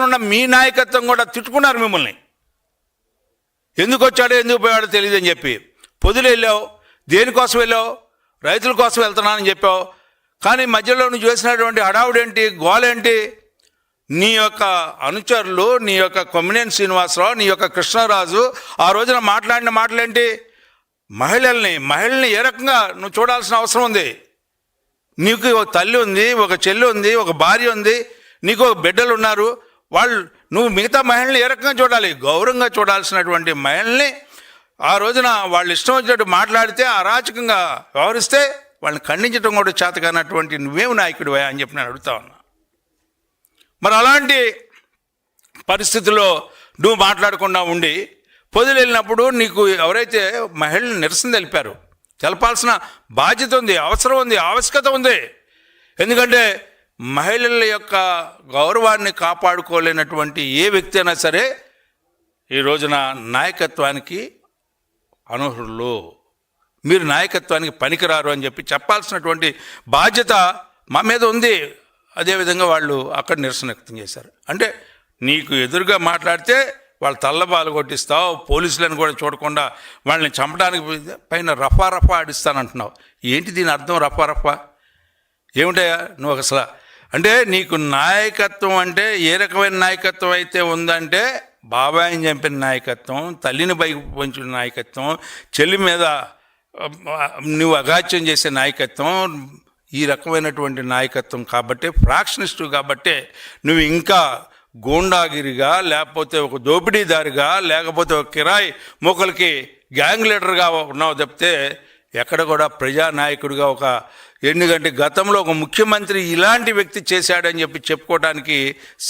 ఉన్న మీ నాయకత్వం కూడా తిట్టుకున్నారు మిమ్మల్ని. ఎందుకు వచ్చాడో ఎందుకు పోయాడో తెలియదని చెప్పి పొదులు వెళ్ళావు. దేనికోసం వెళ్ళావు? రైతుల కోసం వెళ్తున్నానని చెప్పావు. కానీ మధ్యలో నువ్వు చేసినటువంటి హడావుడేంటి, గోలేంటి? నీ యొక్క అనుచరులు, నీ యొక్క కొమ్మినేని శ్రీనివాసరావు, నీ యొక్క కృష్ణరాజు ఆ రోజున మాట్లాడిన మాటలేంటి? మహిళల్ని ఏ రకంగా నువ్వు చూడాల్సిన అవసరం ఉంది? నీకు ఒక తల్లి ఉంది, ఒక చెల్లి ఉంది, ఒక భార్య ఉంది, నీకు బిడ్డలు ఉన్నారు. నువ్వు మిగతా మహిళల్ని ఏ రకంగా చూడాలి? గౌరవంగా చూడాల్సినటువంటి మహిళల్ని ఆ రోజున వాళ్ళు ఇష్టం వచ్చినట్టు మాట్లాడితే, అరాచకంగా వ్యవహరిస్తే వాళ్ళని ఖండించడం కూడా చేతకానటువంటి నువ్వేమి నాయకుడివా అని చెప్పి నేను అడుగుతా ఉన్నా. మరి అలాంటి పరిస్థితుల్లో నువ్వు మాట్లాడకుండా ఉండి పొదులు వెళ్ళినప్పుడు నీకు ఎవరైతే మహిళలు నిరసన తెలిపారు, తెలపాల్సిన బాధ్యత ఉంది, అవసరం ఉంది, ఆవశ్యకత ఉంది. ఎందుకంటే మహిళల యొక్క గౌరవాన్ని కాపాడుకోలేనటువంటి ఏ వ్యక్తి అయినా సరే ఈ రోజున నాయకత్వానికి అనర్హులు, మీరు నాయకత్వానికి పనికిరారు అని చెప్పి చెప్పాల్సినటువంటి బాధ్యత మా మీద ఉంది. అదేవిధంగా వాళ్ళు అక్కడ నిరసన వ్యక్తం చేశారు. అంటే నీకు ఎదురుగా మాట్లాడితే వాళ్ళు తల్లబాలు కొట్టిస్తావు, పోలీసులను కూడా చూడకుండా వాళ్ళని చంపడానికి పైన రఫా ఆడిస్తానంటున్నావు. ఏంటి దీని అర్థం? రఫా ఏమిటయా నువ్వు అసలు? అంటే నీకు నాయకత్వం అంటే ఏ రకమైన నాయకత్వం అయితే ఉందంటే, బాబాయిని చంపిన నాయకత్వం, తల్లిని పైకి పంచిన నాయకత్వం, చెల్లి మీద నువ్వు అగాత్యం చేసే నాయకత్వం, ఈ రకమైనటువంటి నాయకత్వం కాబట్టి, ఫ్రాక్షనిస్టు కాబట్టి నువ్వు ఇంకా గూండాగిరిగా, లేకపోతే ఒక దోపిడీదారిగా, లేకపోతే ఒక కిరాయి మూకలకి గ్యాంగ్ లీడర్గా ఉన్నావు తప్పితే ఎక్కడ కూడా ప్రజానాయకుడిగా ఎందుకంటే గతంలో ఒక ముఖ్యమంత్రి ఇలాంటి వ్యక్తి చేశాడని చెప్పి చెప్పుకోవడానికి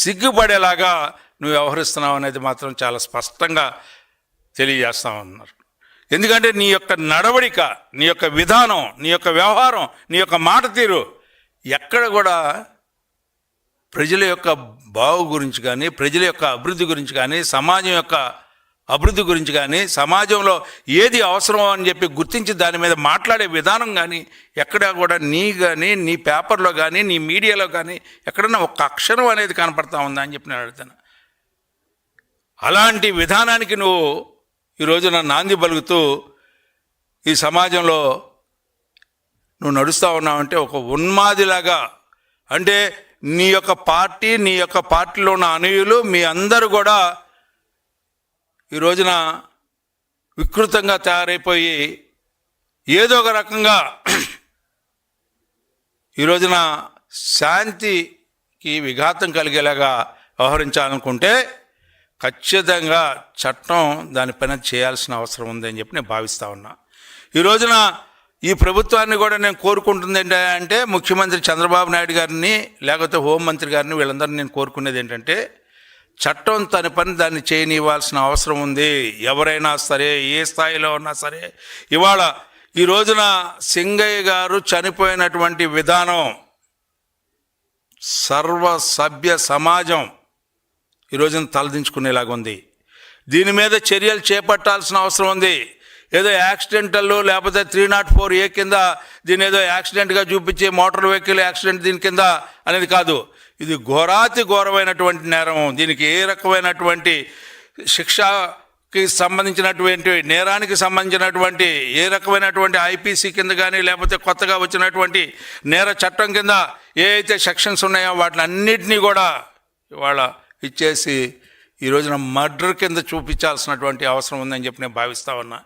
సిగ్గుపడేలాగా నువ్వు వ్యవహరిస్తున్నావు అనేది మాత్రం చాలా స్పష్టంగా తెలియజేస్తా ఉన్నారు. ఎందుకంటే నీ యొక్క నడవడిక, నీ యొక్క విధానం, నీ యొక్క వ్యవహారం, నీ యొక్క మాట తీరు ఎక్కడ కూడా ప్రజల యొక్క బాగు గురించి కానీ, ప్రజల యొక్క అభివృద్ధి గురించి కానీ, సమాజం యొక్క అభివృద్ధి గురించి కానీ, సమాజంలో ఏది అవసరం అని చెప్పి గుర్తించి దాని మీద మాట్లాడే విధానం కానీ ఎక్కడా కూడా నీ పేపర్లో కానీ, నీ మీడియాలో కానీ ఎక్కడన్నా ఒక్క అక్షరం అనేది కనపడతా ఉందా అని చెప్పి నేను అడుగుతాను. అలాంటి విధానానికి నువ్వు ఈ రోజున నాంది పలుకుతూ ఈ సమాజంలో నువ్వు నడుస్తూ ఉన్నావంటే ఒక ఉన్మాదిలాగా, అంటే నీ యొక్క పార్టీ, నీ యొక్క పార్టీలో ఉన్న అనుయులు మీ అందరూ కూడా ఈ రోజున వికృతంగా తయారైపోయి ఏదో ఒక రకంగా ఈ రోజున శాంతికి విఘాతం కలిగేలాగా వ్యవహరించాలనుకుంటే ఖచ్చితంగా చట్టం దానిపైన చేయాల్సిన అవసరం ఉందని చెప్పి నేను భావిస్తూ ఉన్నా. ఈ రోజున ఈ ప్రభుత్వాన్ని కూడా నేను కోరుకుంటుంది ఏంటంటే, ముఖ్యమంత్రి చంద్రబాబు నాయుడు గారిని, లేకపోతే హోంమంత్రి గారిని, వీళ్ళందరినీ నేను కోరుకునేది ఏంటంటే, చట్టం తన పని దాన్ని చేయనివ్వాల్సిన అవసరం ఉంది. ఎవరైనా సరే, ఏ స్థాయిలో ఉన్నా సరే. ఇవాళ ఈ రోజున సింగయ్య గారు చనిపోయినటువంటి విధానం సర్వ సభ్య సమాజం ఈ రోజున తలదించుకునేలాగా ఉంది. దీని మీద చర్యలు చేపట్టాల్సిన అవసరం ఉంది. ఏదో యాక్సిడెంటల్లో లేకపోతే 304A కింద దీని ఏదో యాక్సిడెంట్గా చూపించి మోటార్ వెహికల్ యాక్సిడెంట్ దీని కింద అనేది కాదు. ఇది ఘోరాతి ఘోరమైనటువంటి నేరం. దీనికి ఏ రకమైనటువంటి శిక్షకి సంబంధించినటువంటి, నేరానికి సంబంధించినటువంటి ఏ రకమైనటువంటి ఐపీసీ కింద కానీ, లేకపోతే కొత్తగా వచ్చినటువంటి నేర చట్టం కింద ఏ అయితే సెక్షన్స్ ఉన్నాయో వాటిని అన్నిటినీ కూడా ఇవాళ ఇచ్చేసి ఈ రోజున మర్డర్ కింద చూపించాల్సినటువంటి అవసరం ఉందని చెప్పి నేను భావిస్తా ఉన్నా.